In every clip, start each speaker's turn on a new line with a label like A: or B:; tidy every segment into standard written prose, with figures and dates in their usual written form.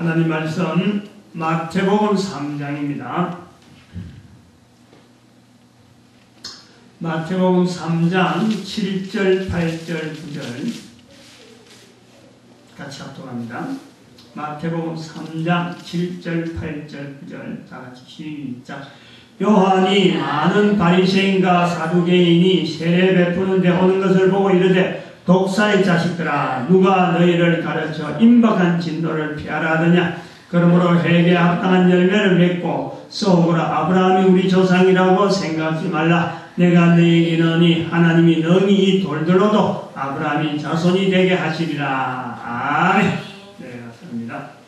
A: 하나님 말씀 마태복음 3장입니다. 마태복음 3장 7절, 8절, 9절 같이 합독합니다. 마태복음 3장 7절, 8절, 9절 다 같이 시작. 요한이 많은 바리새인과 사두개인이 세례 베푸는데 오는 것을 보고 이르되 독사의 자식들아, 누가 너희를 가르쳐 임박한 진노를 피하라 하더냐. 그러므로 회개에 합당한 열매를 맺고 속으로 아브라함이 우리 조상이라고 생각하지 말라. 내가 너희에게 이르노니 하나님이 능히 이 돌들로도 아브라함이 자손이 되게 하시리라. 아멘. 네, 감사합니다.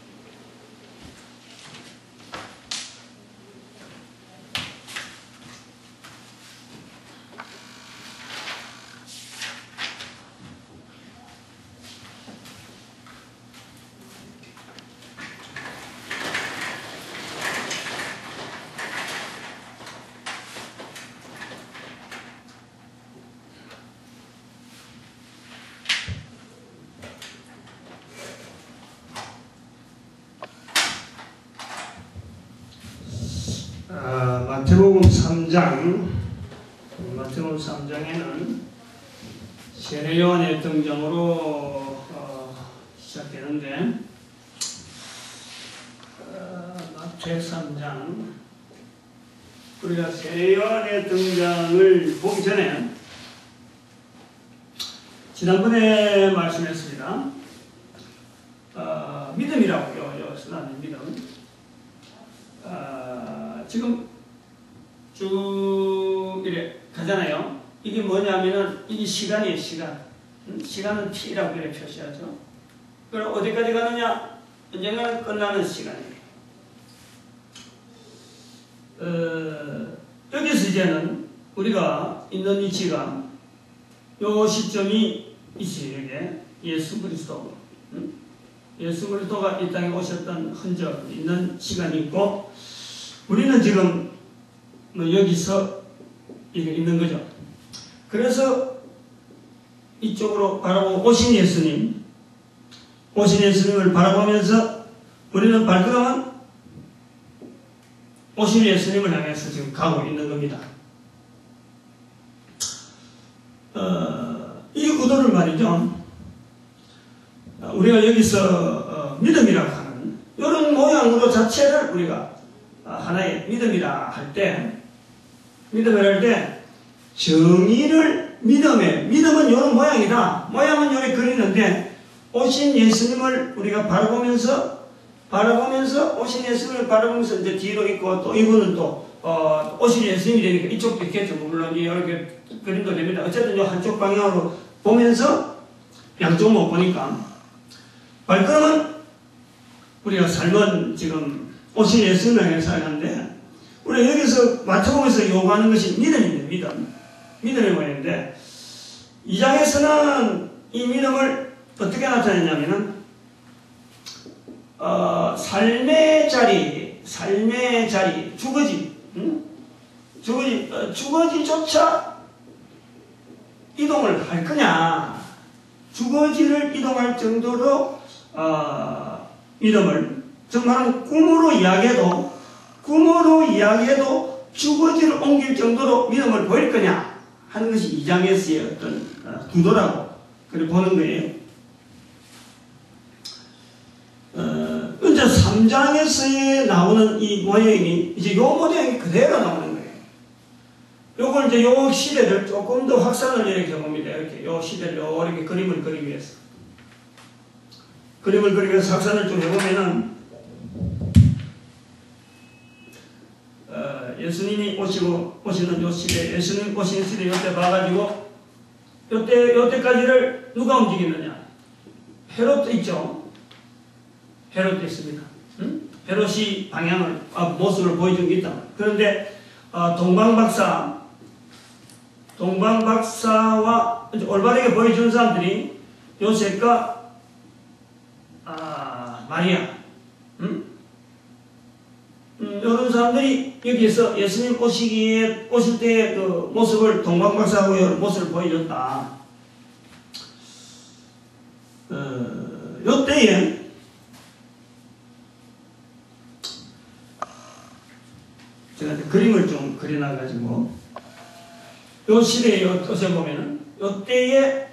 A: 마태복음 3장에는 세례 요한의 등장으로 시작되는데 마태 3장 우리가 세례 요한의 등장을 보기 전에 지난번에 말씀했습니다. 믿음이라고요. 쓰라는 믿음. 지금 쭉 이래 가잖아요. 이게 뭐냐면은 이게 시간이에요. 시간은 t라고 이렇게 표시하죠. 그럼 어디까지 가느냐? 언젠가는 끝나는 시간이에요. 여기서 이제는 우리가 있는 위치가 요 시점이 있어요. 여기에 예수 그리스도 예수 그리스도가 이 땅에 오셨던 흔적 있는 시간이 있고, 우리는 지금 여기서 이게 있는 거죠. 그래서 이쪽으로 바라보고 오신 예수님을 바라보면서 우리는 발걸음은 오신 예수님을 향해서 지금 가고 있는 겁니다. 이 구도를 말이죠. 우리가 여기서 믿음이라고 하는 이런 모양으로 자체를 우리가 하나의 믿음이라 할 때, 정의를 믿음은 이런 모양이다. 모양은 이렇게 그리는데, 오신 예수님을 우리가 바라보면서 오신 예수님을 바라보면서 이제 뒤로 있고, 또 이분은 또 오신 예수님이 되니까 이쪽도 있겠죠. 물론 이렇게 그림도 됩니다. 어쨌든 이 한쪽 방향으로 보면서 양쪽 못 보니까 발걸음은 우리가 삶은 지금 오신 예수님을 향해 살아가는데, 우리가 여기서 마태복음에서 요구하는 것이 믿음입니다. 믿음의 모양인데, 2장에서는 이 믿음을 어떻게 나타내냐면은 삶의 자리, 주거지조차 이동을 할 거냐, 주거지를 이동할 정도로 믿음을, 정말 꿈으로 이야기해도 주거지를 옮길 정도로 믿음을 보일 거냐 하는 것이 2장에서의 어떤 구도라고 그렇게 보는 거예요. 이제 3장에서 나오는 이 모양이 이제 요 모양이 그대로 나오는 거예요. 요걸 이제 요 시대를 조금 더 확산을 이렇게 봅니다. 이렇게 요 시대를 이렇게 그림을 그리기 위해서 확산을 좀 해보면은, 예수님이 오시는 요 시대, 예수님 오시는 시대 요때 봐가지고, 요때까지를 누가 움직이느냐? 헤롯도 있죠. 헤롯도 있습니다. 헤롯이 모습을 보여준 게 있다. 그런데, 동방박사와 올바르게 보여준 사람들이 요셉과 마리아, 이런 사람들이 여기에서 예수님 오실 때의 그 모습을, 동방박사하고 모습을 보여줬다. 요때에 그림을 좀 그려놔가지고 요 시대에 요 뜻에 보면은 요 때에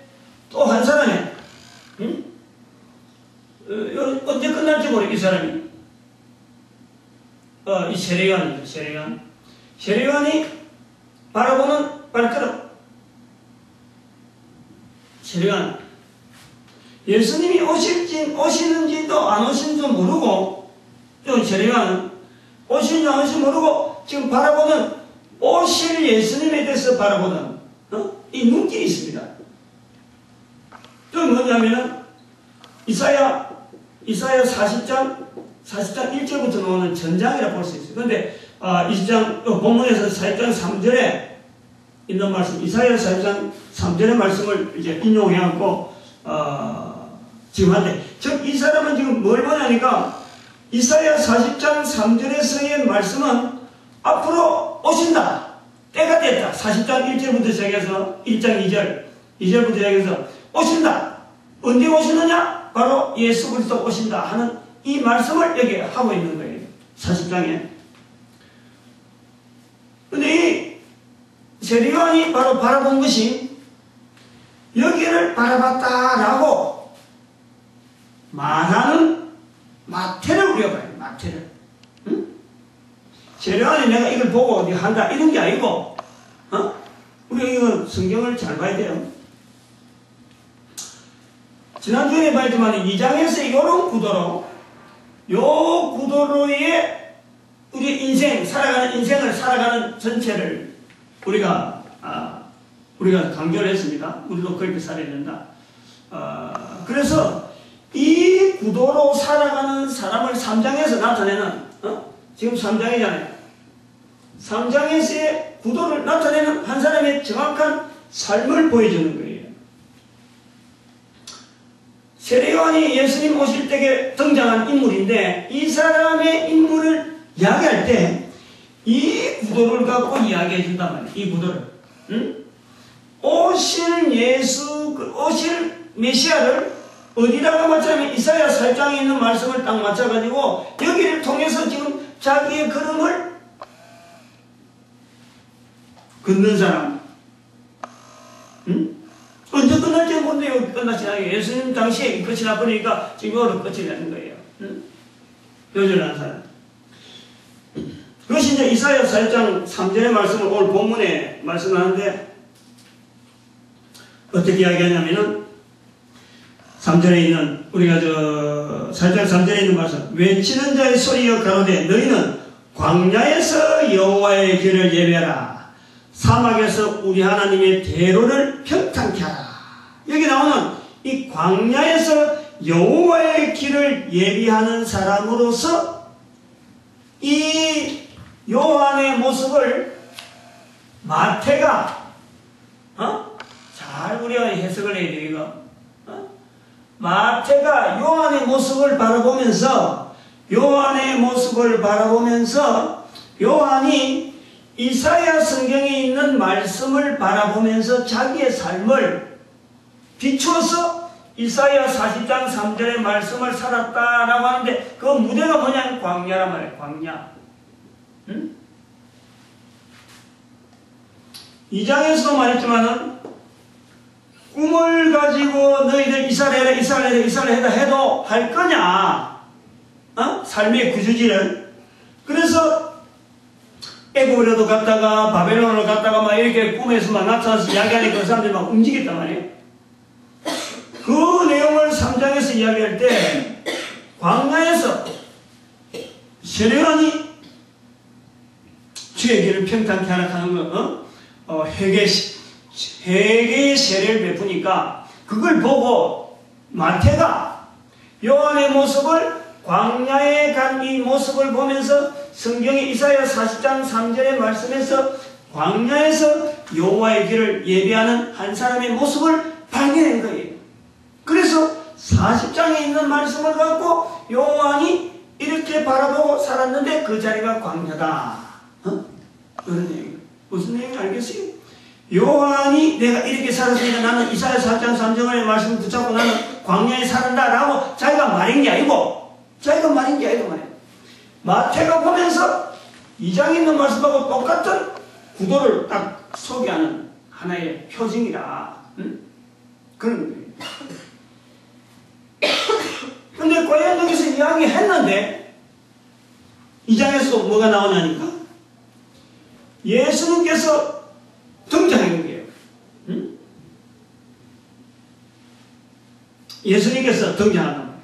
A: 또 한 사람이 언제 끝날지 모르겠 이 사람이 이 세례요한입니다. 세례요한이 바라보는 발걸음. 세례요한 예수님이 오시는지도 안 오시는지도 모르고 또 세례요한은 오시는지 안 오시는지 모르고 지금 바라보는 오실 예수님에 대해서 바라보는 이 눈길이 있습니다. 또 뭐냐면은 이사야 40장 1절부터 나오는 전장이라 볼 수 있어요. 그런데 20장 본문에서 4장 3절에 있는 말씀, 이사야 40장 3절의 말씀을 이제 인용해갖고 지금 한데, 즉 이 사람은 지금 뭘 보냐니까 이사야 40장 3절에서의 말씀은 앞으로 오신다, 때가 됐다. 40장 1절부터 시작해서 1장 2절부터 시작해서 오신다. 언제 오시느냐? 바로 예수 그리스도 오신다 하는 이 말씀을 여기 하고 있는 거예요. 40장에. 근데 이 세례요한이 바로 바라본 것이 여기를 바라봤다라고 말하는 마태를 우리가 봐요. 마태를. 응? 세례요한이 내가 이걸 보고 어디 한다 이런 게 아니고, 우리가 이건 성경을 잘 봐야 돼요. 지난주에 봤지만 2장에서 이런 구도로, 요 구도로의 우리 인생을 살아가는 전체를 우리가 강조를 했습니다. 우리도 그렇게 살아야 된다. 그래서 이 구도로 살아가는 사람을 3장에서 나타내는, 지금 3장이잖아요. 3장에서의 구도를 나타내는 한 사람의 정확한 삶을 보여주는 거예요. 세례요한이 예수님 오실 때에 등장한 인물인데, 이 사람의 인물을 이야기할 때 이 구도를 갖고 이야기해 준단 말이에요. 이 구도를. 오실 메시아를 어디다가 맞추냐면 이사야 4장에 있는 말씀을 딱 맞춰가지고 여기를 통해서 지금 자기의 걸음을 걷는 사람. 언제 끝날지 모르는데 끝나지 않아요. 예수님 당시에 끝이 나버리니까 지금 여기로 끝이 나는 거예요. 여전한 사람. 그것이 이제 이사야 4장 3절의 말씀을 오늘 본문에 말씀하는데, 어떻게 이야기하냐면은 3절에 있는, 우리가 4장 3절에 있는 말씀, 외치는 자의 소리여 가로되 너희는 광야에서 여호와의 길을 예배하라, 사막에서 우리 하나님의 대로를 평탄케 하라. 여기 나오는 이 광야에서 여호와의 길을 예비하는 사람으로서 이 요한의 모습을 마태가 잘 우리가 해석을 해야 돼요. 이거 마태가 요한의 모습을 바라보면서 요한이 이사야 성경에 있는 말씀을 바라보면서 자기의 삶을 비추어서 이사야 40장 3절의 말씀을 살았다라고 하는데, 그 무대가 뭐냐면 광야란 말이에요. 광야. 2장에서도 말했지만은 꿈을 가지고 너희들 이스라엘에 해도 할 거냐? 삶의 구주지를. 그래서 애굽으로도 갔다가 바벨론으로 갔다가 막 이렇게 꿈에서 막 나타나서 이야기하니까 그 사람들이 막 움직였단 말이에요. 그 내용을 3장에서 이야기할 때 광야에서 세례요한이 주의 길을 평탄케 하라 하는 거, 회개의 세례를 베푸니까 그걸 보고 마태가 요한의 모습을, 광야에 간 이 모습을 보면서 성경의 이사야 40장 3절의 말씀에서 광야에서 여호와의 길을 예비하는 한 사람의 모습을 발견한 거예요. 그래서 40장에 있는 말씀을 갖고 요한이 이렇게 바라보고 살았는데 그 자리가 광야다. 그런 얘기예요. 무슨 내용인지 알겠어요? 요한이 내가 이렇게 살았으니까 나는 이사야 4장 3절의 말씀을 붙잡고 나는 광야에 살았다라고 자기가 말인 게 아니고 말이에요. 마태가 보면서 2장에 있는 말씀하고 똑같은 구도를 딱 소개하는 하나의 표징이라. 그런 거예요. 근데 과연 여기서 이야기했는데 2장에서 뭐가 나오냐니까 예수님께서 등장하는 거예요. 예수님께서 등장하는 거예요.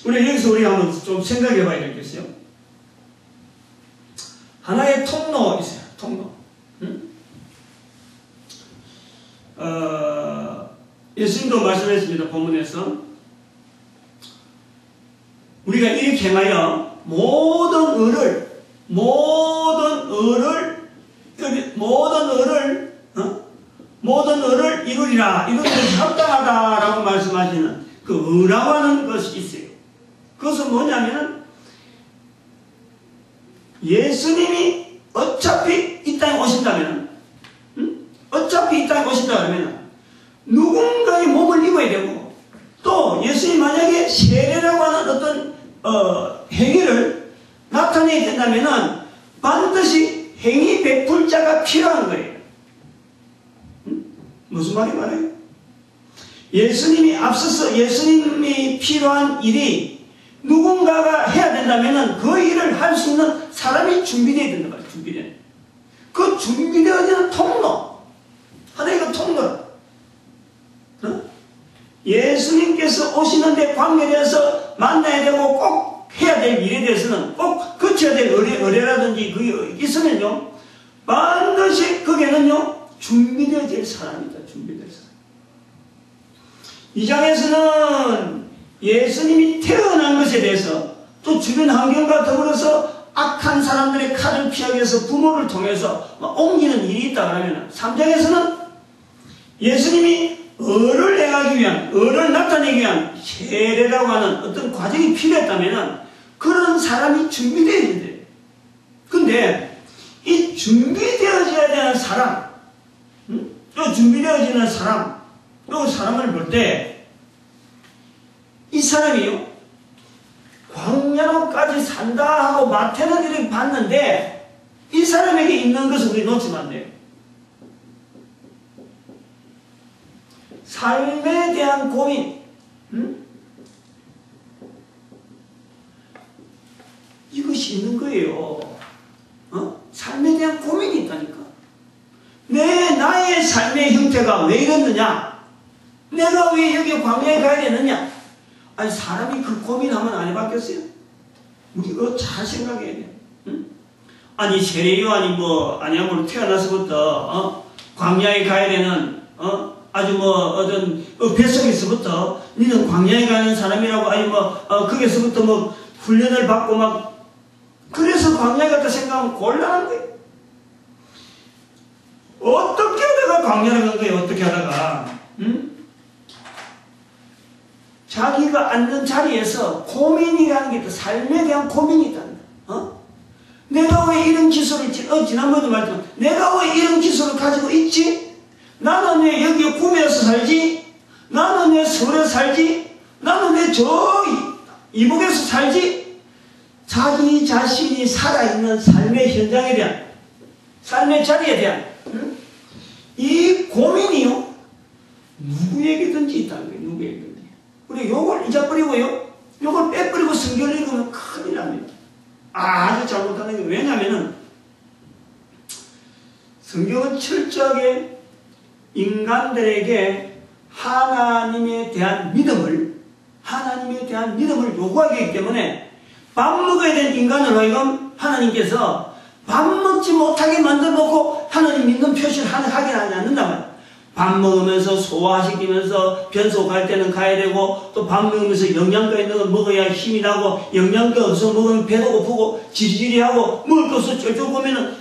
A: 우리 여기서 우리가 한번 좀 생각해 봐야 되겠어요. 하나의 통로 있어요. 통로. 예수님도 말씀했습니다. 본문에서 우리가 이렇게 행하여 모든 의를 이루리라. 이루는 것이 합당하다라고 말씀하시는 그 의라고 하는 것이 있어요. 그것은 뭐냐면 예수님이 어차피 이 땅에 오신다면 누군가의 몸을 입어야 되고 또 예수님이 만약에 세례라고 하는 어떤 행위를 나타내야 된다면 반드시 행위 베풀 자가 필요한 거예요. 무슨 말이 말해요? 예수님이 앞서서 예수님이 필요한 일이 누군가가 해야 된다면 그 일을 할 수 있는 사람이 준비되어야 된단 말이에요. 그 준비되어지는 통로, 하나의 그 통로. 예수님께서 오시는데 관계되어서 만나야 되고 꼭 해야 될 일에 대해서는 꼭 거쳐야 될 의뢰라든지 그게 있으면요 반드시 거기에는요 준비되어질 사람이다. 준비될 사람. 2장에서는 예수님이 태어난 것에 대해서 또 주변 환경과 더불어서 악한 사람들의 칼을 피하기 위해서 부모를 통해서 옮기는 일이 있다 그러면 3장에서는 예수님이 의를 행하기 위한, 의를 나타내기 위한 세례라고 하는 어떤 과정이 필요했다면 그런 사람이 준비되어야 돼요. 근데 이 준비되어져야 되는 사람, 또 준비되어지는 사람, 또 사람을 볼 때 이 사람이요 광야로까지 산다 하고 마태는 이렇게 봤는데 이 사람에게 있는 것을 우리 놓치면 안 돼요. 삶에 대한 고민, 이것이 있는 거예요. 삶에 대한 고민이 있다니까. 나의 삶의 형태가 왜 이랬느냐? 내가 왜 여기 광야에 가야 되느냐? 아니 사람이 그 고민하면 안 해봤겠어요? 우리 그거 잘 생각해야 돼요. 아니 세례 요한이 아니야말로 태어나서부터 광야에 가야 되는 아주 어떤 뱃속에서부터 니는 광야에 가는 사람이라고 아니 거기서부터 훈련을 받고 그래서 광야에 갔다 생각하면 곤란한 거예요. 어떻게 하다가 광야를 간 거예요? 어떻게 하다가 자기가 앉는 자리에서 고민이라는 게 있다. 삶에 대한 고민이 있다는 거야. 내가 왜 이런 기술을 지난번에도 말했지만 내가 왜 이런 기술을 가지고 있지? 나는 왜 여기 구미에서 살지? 나는 왜 서울에 살지? 나는 왜 저 이북에서 살지? 자기 자신이 살아있는 삶의 현장에 대한 삶의 자리에 대한 이 고민이요 누구에게든지 있다는 거예요. 누구에게든지. 우리 요걸 잊어버리고요 요걸 빼버리고 성경을 읽으면 큰일 납니다. 아주 잘못하는 게 왜냐하면 성경은 철저하게 인간들에게 하나님에 대한 믿음을 요구하기 때문에 밥 먹어야 되는 인간을 하여금 하나님께서 밥 먹지 못하게 만들어 놓고 하나님 믿는 표시를 하긴 하지 않는단 말이에요. 밥 먹으면서 소화시키면서 변소 갈 때는 가야 되고 또 밥 먹으면서 영양가 있는 거 먹어야 힘이 나고 영양가 없어 먹으면 배도 고프고 지리지리하고 먹을 거 없어 쫄쫄 보면은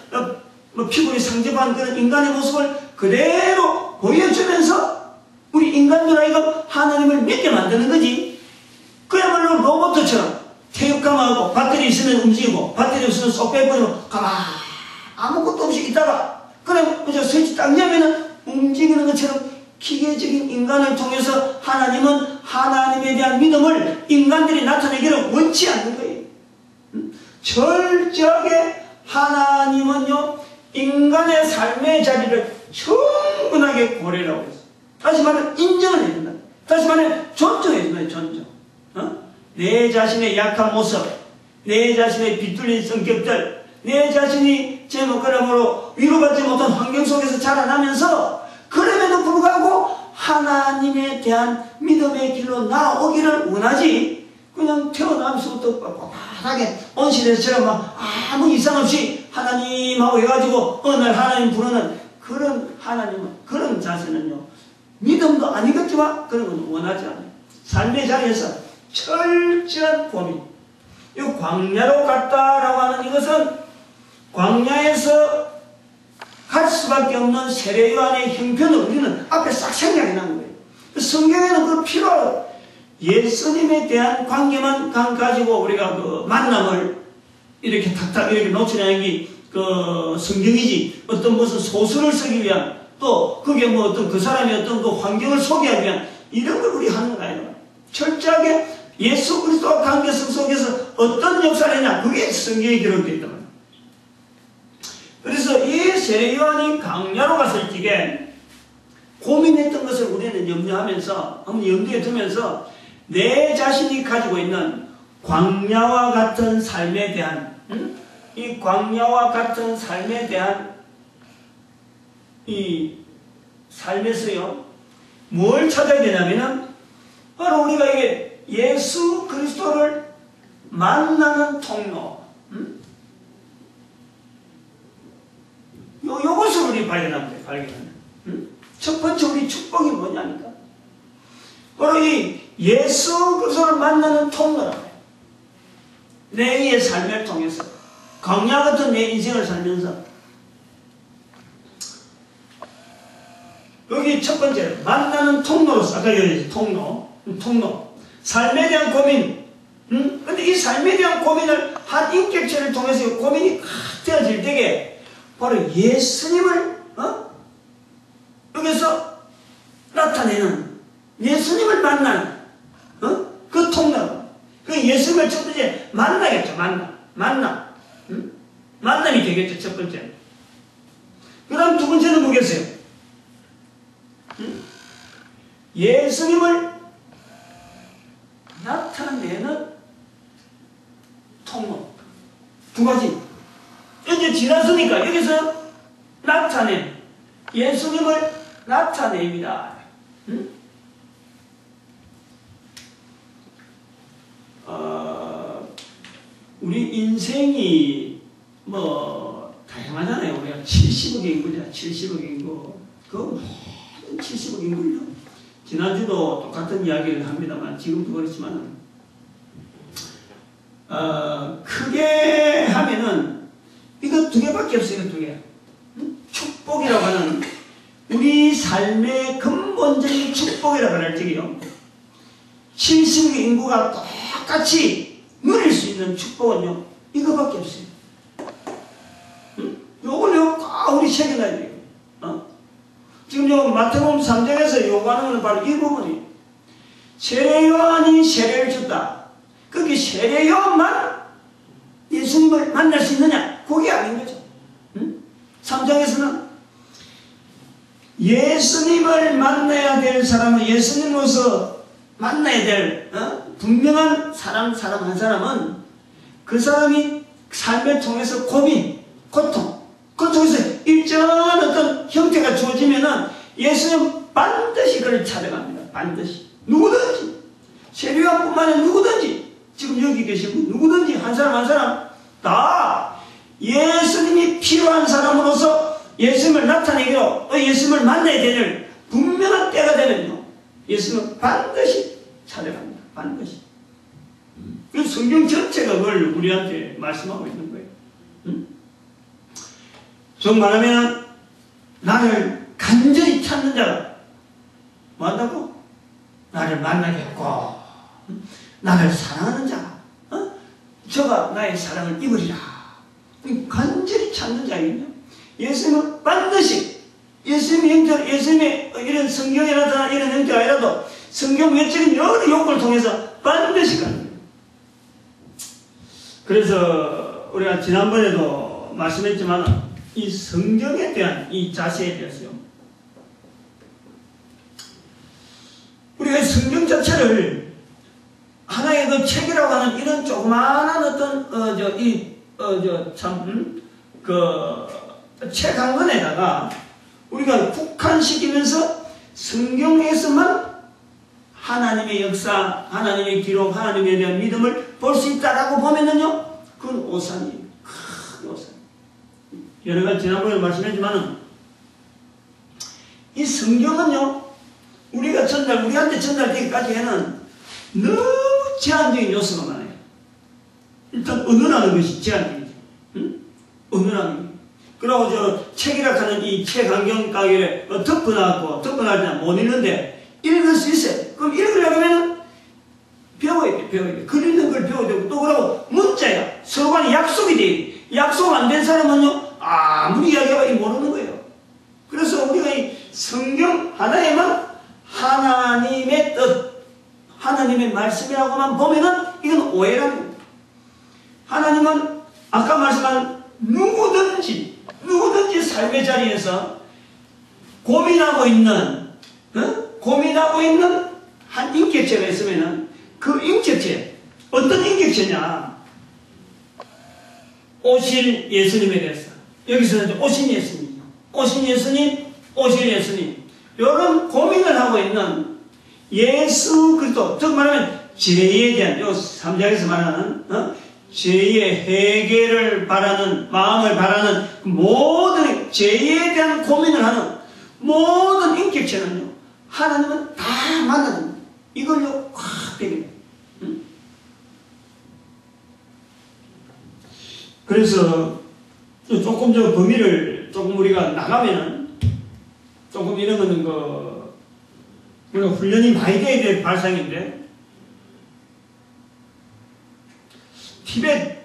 A: 피부에 상접한 그런 인간의 모습을 그대로 보여주면서 우리 인간들 하여금 하나님을 믿게 만드는 거지. 그야말로 로봇처럼 태육감하고 배터리 있으면 움직이고 배터리 없으면 쏙 빼버리고 가만 아무것도 없이 있다가 그래 그저 스위치 딱 열면은 움직이는 것처럼 기계적인 인간을 통해서 하나님은 하나님에 대한 믿음을 인간들이 나타내기를 원치 않는 거예요.
B: 철저하게 하나님은요 인간의 삶의 자리를 충분하게 고려를 하고 있어요. 다시 말해 인정을 해준다. 다시 말해 존중해준다. 존중. 내 자신의 약한 모습, 내 자신의 비뚤린 성격들, 내 자신이 제목그러므로 위로받지 못한 환경 속에서 자라나면서 그럼에도 불구하고 하나님에 대한 믿음의 길로 나오기를 원하지, 그냥 태어나면서부터 빳빳하게 온실에서처럼 막 아무 이상 없이 하나님하고 해가지고 어느 날 하나님 부르는 그런 하나님은, 그런 자세는요 믿음도 아니겠지만 그런 건 원하지 않아요. 삶의 자리에서 철저한 고민. 이 광야로 갔다라고 하는 이것은 광야에서 갈 수밖에 없는 세례요한의 형편을 우리는 앞에 싹 생각해 난 거예요. 성경에는 그 필요하고 예수님에 대한 관계만 가지고 우리가 그 만남을 이렇게 탁탁 이렇게 놓치는 게 그 성경이지, 어떤 무슨 소설을 쓰기 위한, 또 그게 뭐 어떤 그 사람의 어떤 그 환경을 소개하기 위한 이런 걸 우리 하는 거 아니에요. 철저하게 예수 그리스도와 관계성 속에서 어떤 역사를 했냐, 그게 성경에 기록되어 있단 말이에요. 그래서 이 세례요한이 광야로 갔을 적에 고민했던 것을 우리는 염려하면서, 한번 염두에 두면서 내 자신이 가지고 있는 광야와 같은 삶에 대한, 이 광야와 같은 삶에 대한 이 삶에서요 뭘 찾아야 되냐면은 바로 우리가 이게 예수 그리스도를 만나는 통로, 요것을 우리 발견합니다. 첫 번째 우리 축복이 뭐냐니까 바로 이 예수 그리스도를 만나는 통로라고 해요. 내의 삶을 통해서 광야 같은 내 인생을 살면서 여기 첫 번째 만나는 통로로서, 아까 얘기했지, 통로 삶에 대한 고민. 근데 이 삶에 대한 고민을 한 인격체를 통해서 고민이 확 되어질 때에 바로 예수님을 여기서 나타내는, 예수님을 만나는 그 통로. 그 예수님을 첫 번째 만나겠죠. 만남이 되겠죠. 첫 번째. 그 다음 두 번째는 뭐겠어요? 예수님을 나타내는 통로. 두 가지. 이제 지났으니까 여기서 나타낸 예수님을 나타냅니다. 우리 인생이 뭐 다양하잖아요. 우리가 70억 인구냐, 70억 인구. 그 모든 70억 인구요. 지난주도 똑같은 이야기를 합니다만, 지금도 그렇지만은 크게 하면은 이거 두 개밖에 없어요. 두 개. 축복이라고 하는 우리 삶의 근본적인 축복이라고 할 적이요 70억 인구가 똑같이 누릴 수 있는 축복은요 이거밖에 없어요. 요거는 우리 새겨놔야 돼요. 지금 요 마태복음 3장에서 요구하는 것은 바로 이 부분이에요. 세례요한이 세례를 줬다. 그게 세례요한만 예수님을 만날 수 있느냐? 그게 아닌 거죠. 3장에서는 예수님을 만나야 될 사람은, 예수님으로서 만나야 될 분명한 사람 한 사람은 그 사람이 삶을 통해서 고민, 고통, 그 통해서 일정한 어떤 형태가 주어지면은 예수님 반드시 그를 찾아갑니다. 반드시. 누구든지. 세례요한뿐만 아니라 누구든지. 지금 여기 계신 분 누구든지 한 사람 다 예수님이 필요한 사람으로서 예수님을 나타내기로, 예수님을 만나야 되는 분명한 때가 되면요 예수님은 반드시 찾아갑니다. 반드시. 그 성경 전체가 그걸 우리한테 말씀하고 있는 거예요. 좀 말하면 나를 간절히 찾는 자가 뭐 한다고? 나를 만나게 했고 나를 사랑하는 자가 저가 나의 사랑을 입으리라. 간절히 찾는 자이거든요. 예수님은 반드시 예수님의 형태, 예수님의 이런 성경에 나타난 이런 형태가 아니라도 성경 외적인 여러 요구를 통해서 반드시 가는 거예요. 그래서
A: 우리가 지난번에도 말씀했지만 이 성경에 대한 이 자세에 대해서요. 우리가 성경 자체를 하나의 그 책이라고 하는 이런 조그마한 어떤 책 한 권에다가 우리가 국한시키면서 성경에서만 하나님의 역사, 하나님의 기록, 하나님에 대한 믿음을 볼 수 있다라고 보면은요, 그건 오산이에요. 큰 오산. 여러 가지 지난번에 말씀했지만은 이 성경은요, 우리한테 전달되기까지에는 너무 제한적인 요소가 많아요. 일단 언어라는 것이 제한적이죠. 응? 언어라는 게. 그리고 책이라 하는 이 책 안경 가게에 덮어놨고, 덮어놨을 때는 못 읽는데 읽을 수 있어요. 그럼 읽으려면 배워야 돼, 배워야 돼. 글 읽는 걸 배워야 되고, 또 그러고 문자야. 서로 간에 약속이 돼. 약속 안 된 사람은요, 아무리 이야기해봐도 모르는 거예요. 그래서 우리가 이 성경 하나에만 하나님의 뜻, 하나님의 말씀이라고만 보면은 이건 오해라는 거예요. 하나님은 아까 말씀한 누구든지 삶의 자리에서 고민하고 있는 한 인격체가 있으면은 그 인격체, 어떤 인격체냐? 오실 예수님에 대해서. 여기서는 오신 예수님이죠. 오신 예수님, 오실 예수님. 이런 고민을 하고 있는 예수 그리스도, 즉 말하면 죄에 대한, 요 3장에서 말하는, 죄의 해결을 바라는, 마음을 바라는 모든 죄에 대한 고민을 하는 모든 인격체는요, 하나님은 다 만나는 거예요. 이걸요, 확 배깁니다. 그래서 조금 저 범위를 조금 우리가 나가면은 조금 이런 거는 우리가 훈련이 많이 돼야 될 발상인데, 티벳.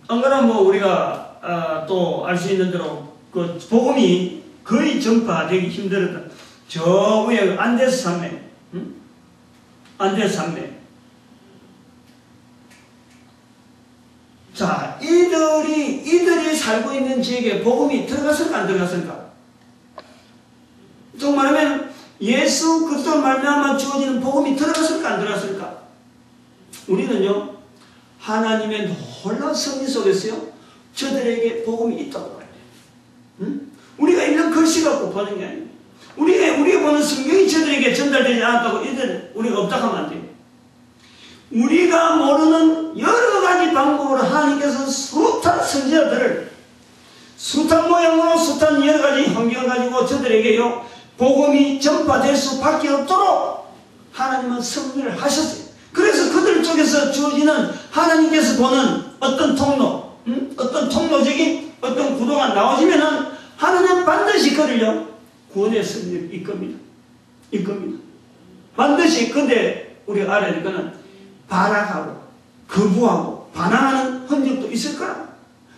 A: 안 그러면 뭐 우리가 또 알 수 있는 대로 그 복음이 거의 전파되기 힘들었다. 저 위에 안데스 산맥, 안데스 산맥. 자, 이들이 살고 있는 지역에 복음이 들어갔을까 안 들어갔을까? 좀 말하면 예수 그리스도를 말미암아 주어지는 복음이 들어갔을까 안 들어갔을까? 우리는요, 하나님의 놀라운 섭리 속에서요, 저들에게 복음이 있다고 봐야 돼요. 우리가 읽는 글씨 갖고 보는 게 아니에요. 우리가 보는 성경이 저들에게 전달되지 않았다고 우리가 없다고 하면 안 돼요. 우리가 모르는 여러 가지 방법으로 하나님께서 숱한 선지자들을 숱한 모양으로 숱한 여러 가지 환경을 가지고 저들에게요, 복음이 전파될 수밖에 없도록 하나님은 섭리를 하셨어요. 그래서 그들 쪽에서 주어지는 하나님께서 보는 어떤 통로, 어떤 통로적인 어떤 구도가 나오시면은 하나님은 반드시 그들요, 구원의 섭리를 이끕니다. 반드시. 근데 우리가 알아야 될 거는 발악하고 거부하고 반항하는 흔적도 있을 거라.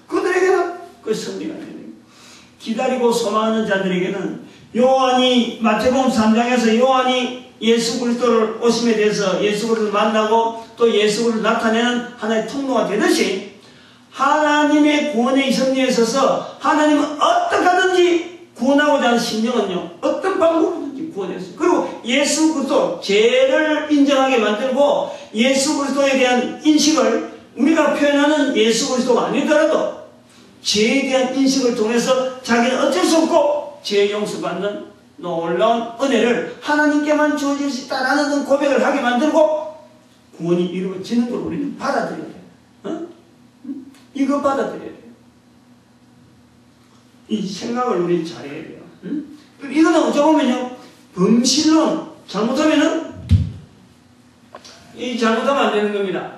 A: 그들에게는 그 섭리가 되는 거예요. 기다리고 소망하는 자들에게는 요한이 마태복음 3장에서 요한이 예수 그리스도를 오심에 대해서 예수 그리스도를 만나고 또 예수 그리스도를 나타내는 하나의 통로가 되듯이 하나님의 구원의 섭리에 있어서 하나님은 어떻게 하든지 구원하고자 하는 심령은요, 어떤 방법으로든지 구원했어요. 그리고 예수 그리스도, 죄를 인정하게 만들고 예수 그리스도에 대한 인식을 우리가 표현하는 예수 그리스도가 아니더라도 죄에 대한 인식을 통해서 자기는 어쩔 수 없고 죄 용서받는 놀라운 은혜를 하나님께만 주어질 수 있다라는 고백을 하게 만들고 구원이 이루어지는 걸 우리는 받아들여야 돼요. 이거 받아들여야 돼요. 이 생각을 우리 잘해야 돼요. 이거는 어쩌보면요, 범실론, 잘못하면 안 되는 겁니다.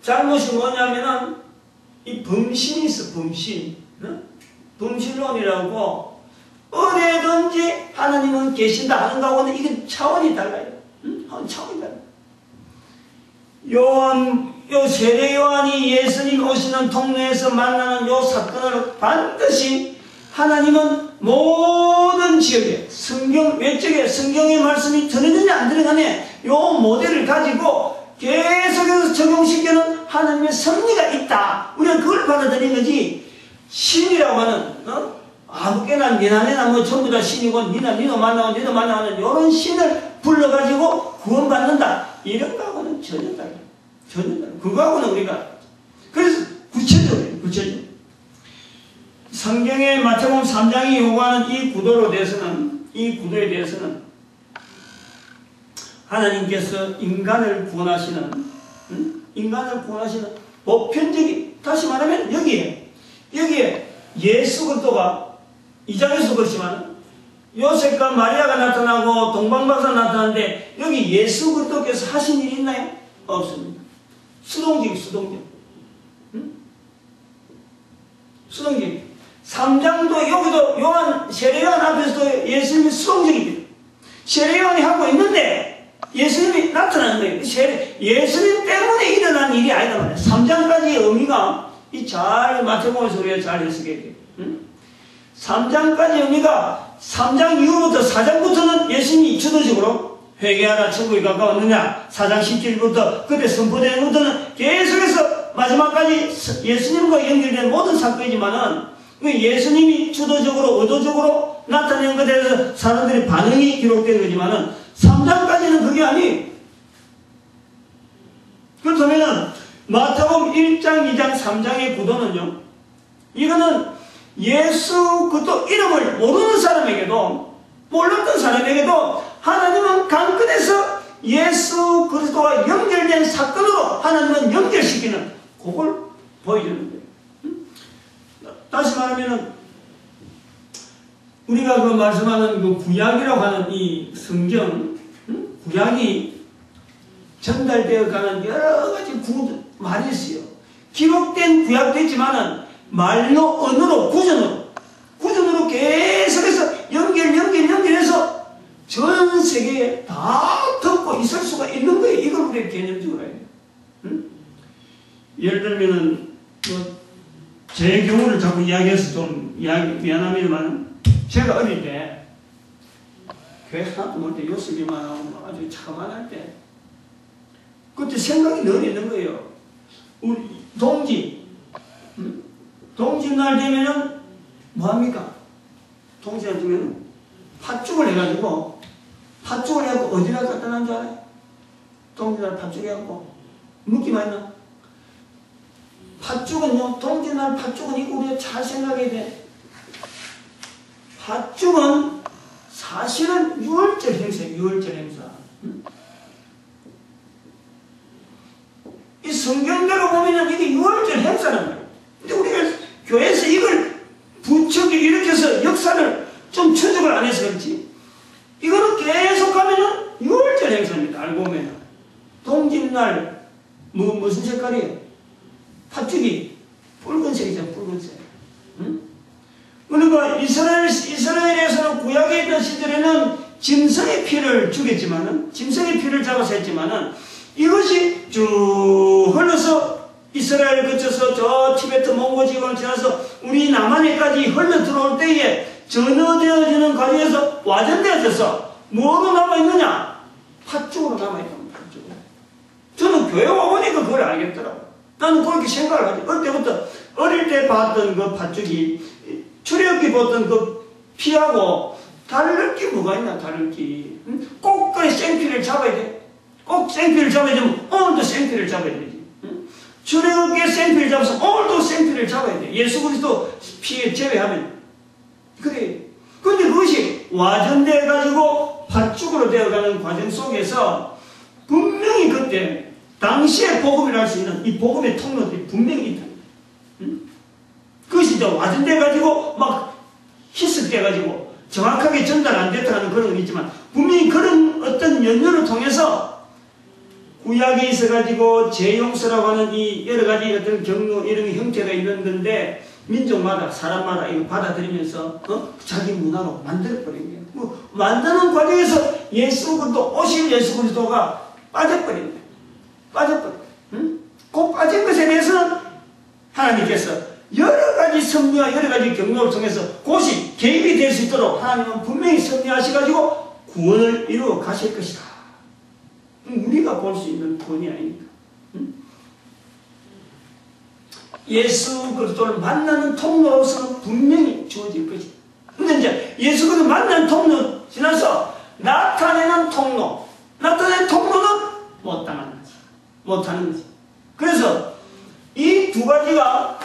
A: 잘못이 뭐냐면은 이 범신이 있어, 범신. 범실론이라고 어디든지 하나님은 계신다 하는 거하고는 이건 차원이 달라요. 차원이 달라요. 요 세례 요한이 예수님 오시는 통로에서 만나는 요 사건을 반드시 하나님은 모든 지역에 성경 외적에 성경의 말씀이 들어가냐 안 들어가냐 요 모델을 가지고
B: 계속해서 적용시키는 하나님의 섭리가 있다. 우리가 그걸 받아들인 거지. 신이라고 하는 아무개나 니나네나 뭐 전부 다 신이고 니도 만나고 니도 만나는 이런 신을 불러가지고 구원받는다. 이런 거하고는 전혀 달라요. 전혀 달라요. 그거하고는 우리가 그래서 구체적으로 성경의 마태복음 3장이 요구하는 이 구도에 대해서는 하나님께서 인간을 구원하시는 보편적인, 다시 말하면 여기에 예수 그리스도가 이 장에서 그렇지만 요셉과 마리아가 나타나고 동방박사 나타나는데 여기 예수 그리스도께서 하신 일이 있나요? 없습니다. 수동적. 수동적. 3장도 여기도 요한 세례요한 앞에서도 예수님이 수동적입니다. 세례요한이 하고 있는데 예수님이 나타나는 거예요. 예수님 때문에 일어난 일이 아니다 말이에요. 3장까지의 의미가 잘 마태복음에서 우리가 잘 해석해야 돼요. 3장까지의 의미가 3장 이후부터 4장부터는 예수님이 주도적으로 회개하라 천국이 가까웠느냐 4장 10절부터 그때 선포되는 것부터는 계속해서 마지막까지 예수님과 연결된 모든 사건이지만은 예수님이 주도적으로 의도적으로 나타낸 것에 대해서 사람들의 반응이 기록된 거지만은 3장까지는 그게 아니에요. 그렇다면 마태복음 1장, 2장, 3장의 구도는요. 이거는 예수 그리스도 이름을 모르는 사람에게도 몰랐던 사람에게도 하나님은 강건해서 예수 그리스도와 연결된 사건으로 하나님은 연결시키는 그걸 보여주는 거예요. 다시 말하면 우리가 그 말씀하는 그 구약이라고 하는 이 성경, 구약이 전달되어 가는 여러 가지 말이 있어요. 기록된 구약도 있지만은 말로, 언어로, 구전으로 계속해서 연결해서 전 세계에 다 듣고 있을 수가 있는 거예요. 이걸 우리가 개념적으로 해야 돼요. 예를 들면은, 제 경우를 자꾸 이야기해서 좀 미안합니다만, 제가 어릴 때, 교회 하나도 볼 때 요셉이만 하고 아주 차가만할 때, 그때 생각이 늘 있는 거예요. 우리 동지날 되면은 뭐합니까? 동지날 되면은 팥죽을 해가지고 어디다 갖다 놨는 줄 알아요? 동지날 팥죽 해갖고 묻기 많나? 팥죽은요, 동지날 팥죽은 이거 우리가 잘 생각해야 돼. 팥죽은 사실은 6월절 행사예요. 6월절 행사. 이 성경대로 보면은 이게 6월절 행사란 말이에요. 근데 우리가 교회에서 이걸 부쩍이 일으켜서 역사를 좀 추적을 안 해서 그렇지. 이거는 계속 가면은 6월절 행사입니다. 알고 보면. 동짓날, 무슨 색깔이에요? 팥죽이 붉은색이죠, 붉은색. 그러니까 이스라엘에서는 구약에 있던 시절에는 짐승의 피를 주겠지만은, 짐승의 피를 잡아서 했지만은, 이것이 쭉 흘러서 이스라엘 거쳐서 저 티베트 몽고 지방을 지나서 우리 남한에까지 흘러 들어올 때에 전어되어지는 과정에서 와전되어져서 뭐로 남아있느냐? 팥죽으로 남아있답니다. 팥죽으로. 저는 교회 와보니까 그걸 알겠더라고요. 나는 그렇게 생각을 하지. 어릴 때 봤던 그 팥죽이 출애굽기 봤던 그 피하고 다를 게 뭐가 있나, 다를 게. 꼭 그 생피를 잡아야 돼. 꼭 생피를 잡아야 되면 오늘도 생피를 잡아야 되지. 출애굽기에 생피를 잡아서 오늘도 생피를 잡아야 돼. 예수 그리스도 피에 제외하면. 그래. 근데 그것이 와전돼가지고 팥죽으로 되어가는 과정 속에서 분명히 그때 당시에 복음을 할 수 있는 이 복음의 통로들이 분명히 있다. 그것이 이제 와전돼가지고 막 희석돼가지고 정확하게 전달 안 됐다는 그런 건 있지만 분명히 그런 어떤 연유를 통해서 구약에 있어가지고 재용서라고 하는 이 여러가지 어떤 경로 이런 형태가 있는 건데 민족마다 사람마다 이거 받아들이면서 자기 문화로 만들어버린 거예요. 뭐 만드는 과정에서 예수 그리스도 오실 예수 그리스도가 빠져버린 거예요. 그 빠진 것에 대해서는 하나님께서 여러가지 섭리와 여러가지 경로를 통해서 그것이 개입이 될 수 있도록 하나님은 분명히 섭리하셔가지고 구원을 이루어 가실 것이다. 우리가 볼 수 있는 구원이 아닙니까? 예수 그리스도를 만나는 통로로서는 분명히 주어질 것이다. 근데 이제 예수 그리스도를 만나는 통로 지나서 나타내는 통로, 나타내는 통로는 못 당하는 거지. 못 하는 거지. 그래서 이 두 가지가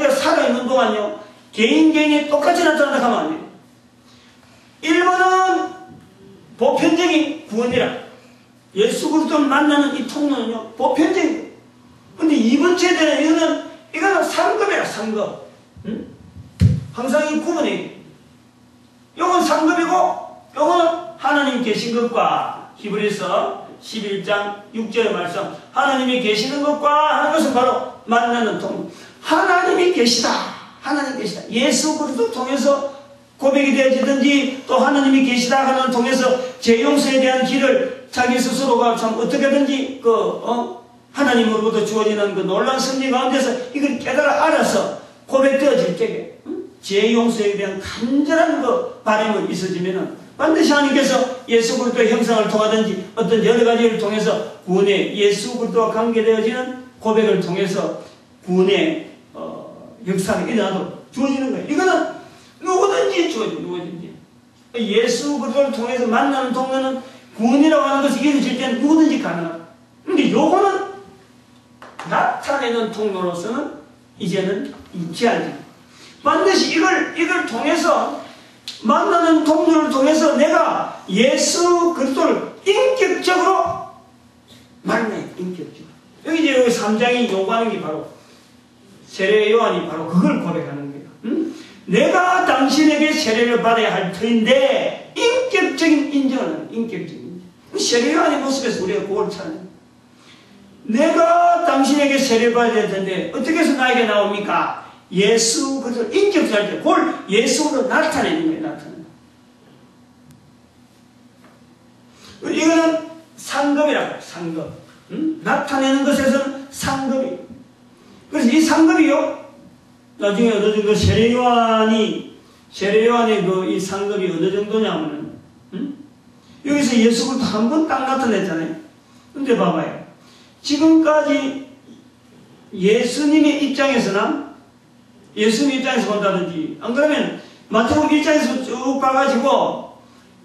B: 살아있는 동안요, 개인이 똑같이 나타난다 하면 안 돼요. 1번은 보편적인 구원이라. 예수 그리스도를 만나는 이 통로는요, 보편적인 거예요. 근데 2번 세대는 이거는 상급이라, 상급. 응? 항상 이 구분이. 요건 상급이고, 요거는 하나님 계신 것과, 히브리서 11장 6절의 말씀, 하나님이 계시는 것과 하는 것은 바로 만나는 통로. 하나님이 계시다. 하나님 계시다. 예수 그리스도 통해서 고백이 되어지든지, 또 하나님이 계시다 하는 통해서 제 용서에 대한 길을 자기 스스로가 참 어떻게든지 하나님으로부터 주어지는 그 놀라운 승리 가운데서 이걸 깨달아 알아서 고백되어질 때에 제 용서에 대한 간절한 그 바람이 있어지면은 반드시 하나님께서 예수 그리스도의 형상을 통하든지 어떤 여러 가지를 통해서 구원의 예수 그리스도와 관계되어지는 고백을 통해서 구원의 역사가 일어나도록 주어지는 거예요. 이거는 누구든지 주어져, 누구든지. 예수 그리스도를 통해서 만나는 통로는 구원이라고 하는 것이 이루어질 때는 누구든지 가능하다. 근데 요거는 나타내는 통로로서는 이제는 있지 않습니다. 반드시 이걸 통해서 만나는 통로를 통해서 내가 예수 그리스도를 인격적으로 만나야 돼. 인격적으로. 여기 3장이 요구하는 게 바로 세례 요한이 바로 그걸 고백하는 거예요. 응? 내가 당신에게 세례를 받아야 할 터인데 인격적인 인정을 하는, 인격적인 인정. 세례 요한의 모습에서 우리가 그걸 찾는. 내가 당신에게 세례를 받아야 될 텐데 어떻게 해서 나에게 나옵니까? 예수 그리스도 인격적으로 할 때 그걸 예수로 나타내는 거예요. 나타내는 거. 이거는 상급이라고 해요. 상급. 응? 나타내는 것에서는 상급이. 그래서 이 상급이요, 나중에 어느 정도 세례 요한의 이 상급이 어느 정도냐면은, 여기서 예수 그리스도 한 번 딱 나타냈잖아요. 근데 봐봐요. 지금까지 예수님의 입장에서나, 예수님 입장에서 본다든지, 안 그러면 마태복음 1장에서 쭉 봐가지고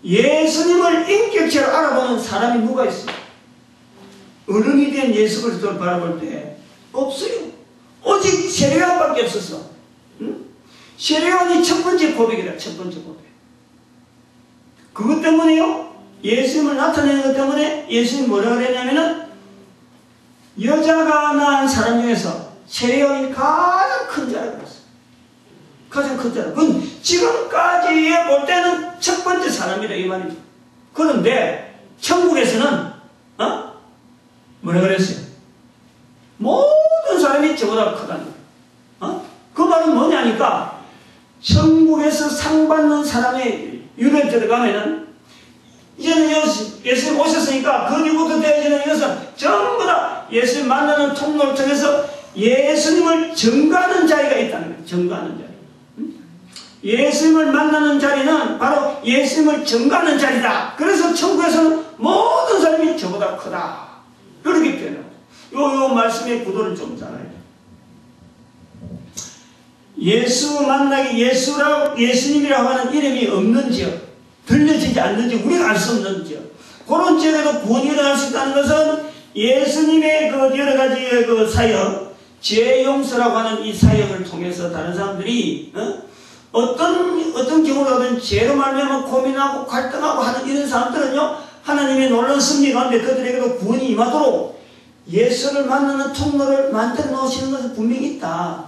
B: 예수님을 인격체로 알아보는 사람이 누가 있어요? 어른이 된 예수 그리스도를 바라볼 때 없어요. 오직 세례 요한밖에 없었어. 응? 세례 요한이 첫 번째 고백이다. 첫 번째 고백. 그것 때문에요, 예수님을 나타내는 것 때문에 예수님이 뭐라 그랬냐면은 여자가 낳은 사람 중에서 세례 요한이 가장 큰 자라고 그랬어요. 가장 큰 자라. 그건 지금까지 볼 때는 첫 번째 사람이다 이 말이죠. 그런데 천국에서는 뭐라 그랬어요? 모든 사람이 저보다 크다는 거예요. 그 말은 뭐냐니까, 천국에서 상 받는 사람의 유래 들어가면은 이제는 예수님 오셨으니까 그 뒤부터 되어지는 이것은 전부 다 예수님 만나는 통로를 통해서 예수님을 증거하는 자리가 있다는 거예요. 증거하는 자리. 예수님을 만나는 자리는 바로 예수님을 증거하는 자리다. 그래서 천국에서는 모든 사람이 저보다 크다. 이렇게 표현합니다. 요 말씀의 구도를 좀 잘 알아야 돼요. 예수 만나기, 예수님이라고 하는 이름이 없는 지역, 들려지지 않는 지역, 우리가 알 수 없는 지역, 그런 지역에도 구원이 일어날 수 있다는 것은 예수님의 그 여러 가지의 그 사역, 죄 용서라고 하는 이 사역을 통해서 다른 사람들이 어떤 경우라든 죄로 말미암아 고민하고 갈등하고 하는 이런 사람들은요, 하나님의 놀라운 섭리 가운데 그들에게도 구원이 임하도록 예수를 만나는 통로를 만들어 놓으시는 것은 분명히 있다.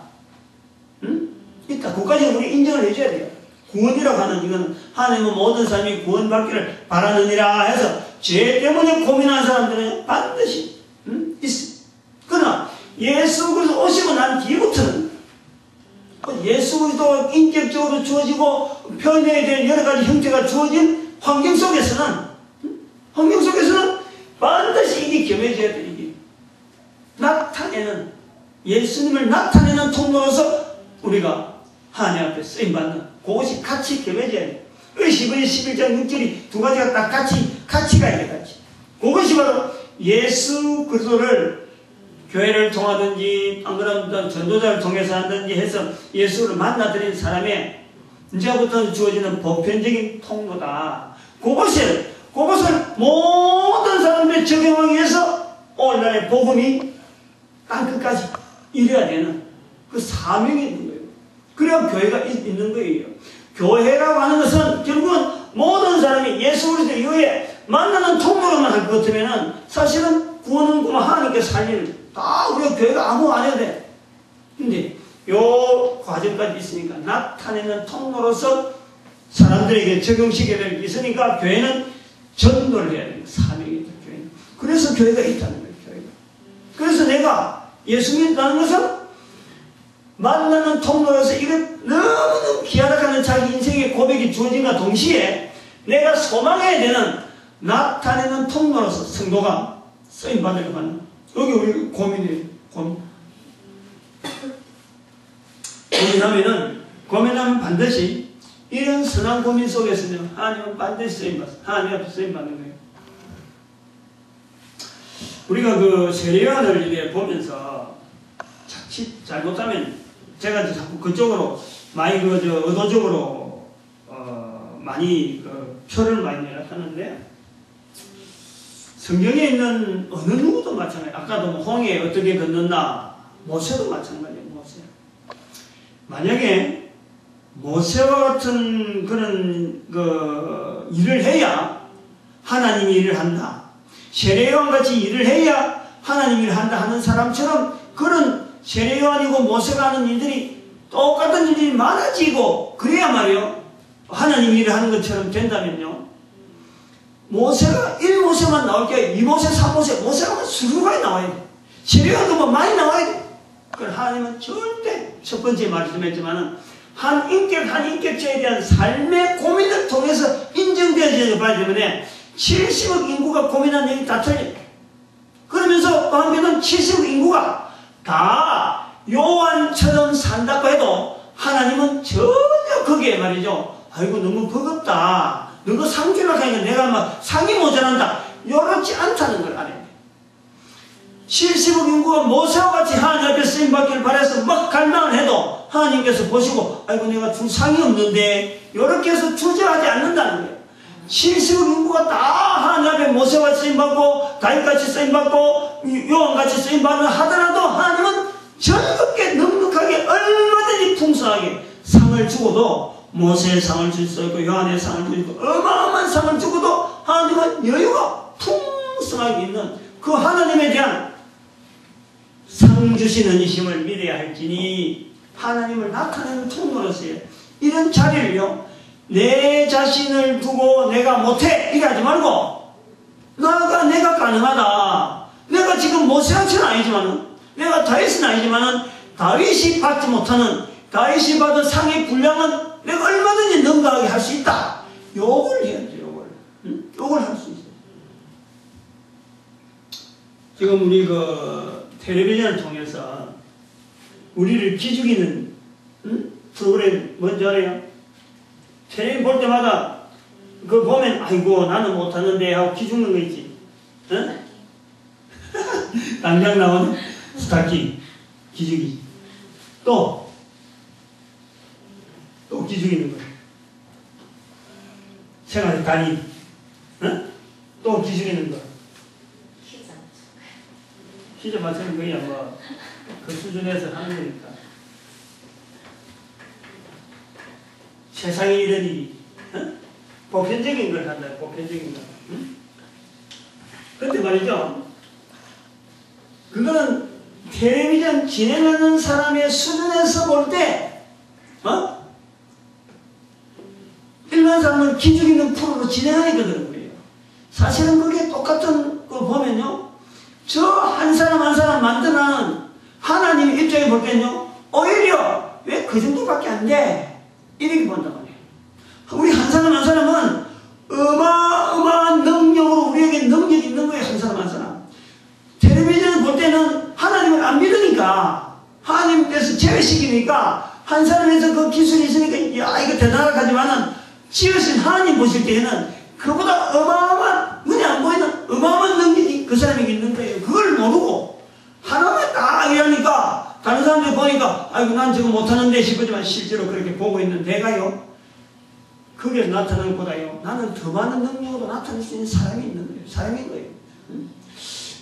B: 응? 있다. 그까지는 우리 인정을 해줘야 돼요. 구원이라고 하는 이건 하나님은 모든 사람이 구원받기를 바라느니라 해서 죄 때문에 고민하는 사람들은 반드시 있습니다. 그러나 예수 그리스도 오시고 난 뒤부터는 예수 그리스도 인격적으로 주어지고 표현해야 될 여러 가지 형태가 주어진 환경 속에서는 반드시 이게 겸해져야 돼. 이게 나타내는, 예수님을 나타내는 통로로서 우리가 하나님 앞에 쓰임받는 그것이 같이 겸해져야 돼. 그래서 11장 6절이 두 가지가 딱 같이 가야 돼. 같이. 그것이 바로 예수 그리스도를 교회를 통하든지 안 그러면 전도자를 통해서 하든지 해서 예수를 만나드린 사람의 이제부터 주어지는 보편적인 통로다. 그것을 모든 사람들이 적용하기 위해서 오늘날의 복음이 땅끝까지 이래야 되는 그 사명이 있는 거예요. 그래야 교회가 있는 거예요. 교회라고 하는 것은 결국은 모든 사람이 예수 그리스도 이후에 만나는 통로로만 할 것 같으면은 사실은 구원은 그만 하나님께서 살리는 다 우리가 교회가 아무 안 해도 돼. 근데 요 과정까지 있으니까 나타내는 통로로서 사람들에게 적용시켜야 될 게 있으니까 교회는 전도를 해야 되는 사명이 있다. 교회는. 그래서 교회가 있다는 거예요. 교회가. 그래서 내가 예수 믿는다는 것은 만나는 통로로서 이거 너무너무 기하다가는 자기 인생의 고백이 주어진과 동시에 내가 소망해야 되는 나타내는 통로로서 성도가 쓰임받을 만한 여기 우리 고민이에요. 고민하면 반드시 이런 선한 고민 속에서는 하나님은 반드시 쓰임받습니다. 하나님 앞에 쓰임받는 거예요. 우리가 그 세례요한을 이렇게 보면서 자칫 잘못하면 제가 자꾸 그쪽으로 많이 의도적으로 많이 표를 많이 내놨다는데 성경에 있는 어느 누구도 마찬가지예요. 아까도 뭐 홍해 어떻게 건넜나 모세도 마찬가지예요. 모세. 만약에 모세와 같은 그런 일을 해야 하나님이 일을 한다. 세례요한 같이 일을 해야 하나님이 일을 한다 하는 사람처럼 그런 세례요한이고 모세가 하는 일들이 똑같은 일이 많아지고 그래야 말이요 하나님이 일을 하는 것처럼 된다면요 모세가 1모세만 나올 게 2모세, 3모세 모세가 수두가지 나와야 돼. 세례요한도 뭐 많이 나와야 돼. 그걸 하나님은 절대 첫 번째 말씀했지만은 한 인격자에 대한 삶의 고민을 통해서 인정되어지는 바이기 때문에 70억 인구가 고민한 얘기 다 틀려. 그러면서 또 한편은 70억 인구가 다 요한처럼 산다고 해도 하나님은 전혀 거기에 말이죠. 아이고 너무 버겁다. 너가 상 주려고 하니까 내가 막 상이 모자란다. 요렇지 않다는 걸 알아야 돼. 70억 인구가 모세와 같이 하나님 앞에 쓰임받기를 바라서 막 갈망을 해도 하나님께서 보시고 아이고 내가 줄 상이 없는데 요렇게 해서 주저하지 않는다는 거예요. 70억 인구가 다 하나님 앞에 모세와 쓰임받고 다윗같이 쓰임받고 요한같이 쓰임받는 하더라도 하나님은 즐겁게 넉넉하게 얼마든지 풍성하게 상을 주고도 모세의 상을 줄 수 있고 요한의 상을 줄 수 있고 어마어마한 상을 주고도 하나님은 여유가 풍성하게 있는 그 하나님에 대한 상 주시는 이심을 믿어야 할지니 하나님을 나타내는 통로로서요. 이런 자리를요. 내 자신을 두고 내가 못해 이래 하지 말고 내가 가능하다. 내가 지금 모세한테는 아니지만은 내가 다윗은 아니지만은 다윗이 받지 못하는 다윗이 받은 상의 분량은 내가 얼마든지 능가하게 할 수 있다. 요걸 해야 돼. 요걸. 응? 요걸 할 수 있어요. 지금 우리 텔레비전을 통해서 우리를 기죽이는 프로그램 뭔지 알아요? 텔레비전 볼 때마다 그거 보면 아이고 나는 못하는데 하고 기죽는 거 있지. 응? 당장 나오는 스타킹 기죽이 또 기죽이는 거예요. 생활 단위 응? 또 기죽이는 거 시저 맞추는 거야 뭐 그 수준에서 하는 거니까 세상에 이런 일이 응? 보편적인 걸 한다. 보편적인 거 응? 근데 말이죠 그거는 텔레비전 진행하는 사람의 수준에서 볼 때 일반 사람을 기죽이는 프로로 진행하니까 그런 거예요. 사실은 그게 똑같은 거 보면요 저 한 사람 한 사람 만드는 하나님 입장에 볼 때는요 오히려 왜 그 정도밖에 안 돼? 이렇게 본단 말이에요. 우리 한 사람 한 사람은 어마어마한 능력으로 우리에게 능력이 있는 거예요. 한 사람 한 사람. 텔레비전을 볼 때는 하나님을 안 믿으니까 하나님께서 제외시키니까 한 사람에서 그 기술이 있으니까 야 이거 대단하다 하지만은 지으신 하나님 보실 때에는 그보다 어마어마한 눈에 안 보이는 어마어마한 능력이 그 사람에게 있는 거예요. 그걸 모르고 하나만 딱 이러니까 다른 사람들이 보니까 아이고 난 저거 못하는데 싶지만 실제로 그렇게 보고 있는 내가요. 그게 나타나는 보다요. 나는 더 많은 능력으로 나타낼 수 있는 사람이 있는 거예요. 사람인 거예요.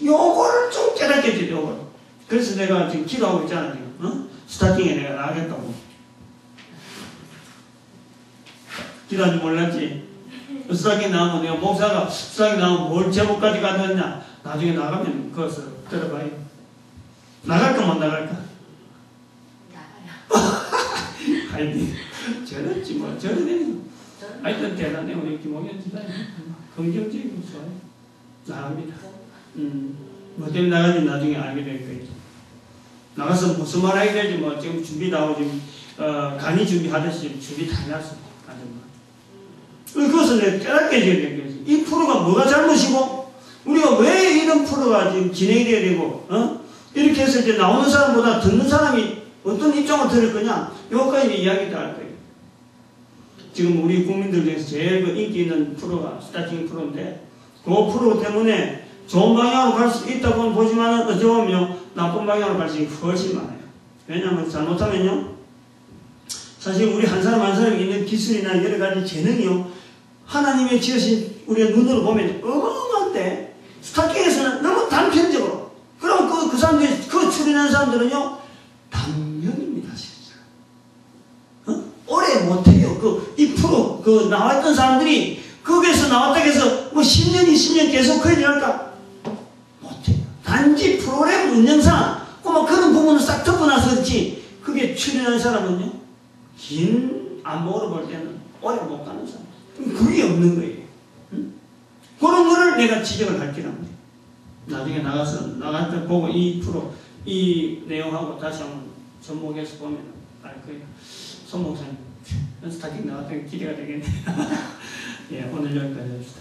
B: 요거를 좀 깨닫게 해줘요. 요걸. 그래서 내가 지금 기도하고 있잖아. 지금. 스타팅에 내가 나가겠다고. 기도한 줄 몰랐지? 스타팅 나오면 내가 목사가 스타팅 나오면 뭘 제목까지 가져왔냐. 나중에 나가면 그것을 들어봐요. 나갈까 못 나갈까?
C: 나가요.
B: 하여튼 저랬지 뭐 저랬네. 하여튼 대단해. 우리 김홍현 지사님 긍정적이고 좋아요. 나갑니다. 뭐 때문에 나가는지 나중에 알게 될 거예요. 나가서 무슨 말 하게 될지 뭐 지금 준비 다 하고 지금 강의 준비하듯이 지금 준비 다 해놨습니다. 그것을 내가 깨닫게 해줘야 되는 거지. 이 프로가 뭐가 잘못이고 우리가 왜 이런 프로가 지금 진행이 돼야 되고 이렇게 해서 이제 나오는 사람보다 듣는 사람이 어떤 입장을 들을 거냐 여기까지 이야기도 할 거예요. 지금 우리 국민들 중에서 제일 그 인기 있는 프로가 스타팅 프로인데 그 프로 때문에 좋은 방향으로 갈 수 있다고는 보지만 어찌 보면요 나쁜 방향으로 갈 수 있는 게 훨씬 많아요. 왜냐하면 잘못하면요 사실 우리 한 사람 한 사람이 있는 기술이나 여러 가지 재능이요 하나님의 지으신 우리의 눈으로 보면 어마어마한데 스타킹에서는 너무 단편적으로 그럼 그 사람들이 그 출연하는 사람들은요 당연입니다 진짜. 오래 못해요. 이 프로 나왔던 사람들이 거기에서 나왔다고 해서 뭐 10년 20년 계속 그 일을 할까? 못해요. 단지 프로그램 운영상 그런 부분은 싹 덮고 나서 그렇지 그게 출연하는 사람은요 긴 안목으로 볼 때는 오래 못 가는 사람. 그게 없는 거예요. 그런 거를 내가 지적을 할 기랍니다. 나중에 나갈 때 보고 이 프로, 이 내용하고 다시 한번 접목해서 보면 알 거예요. 손 목사님, 스타킹 나왔더니 기대가 되겠네요. 예, 오늘 여기까지 합시다.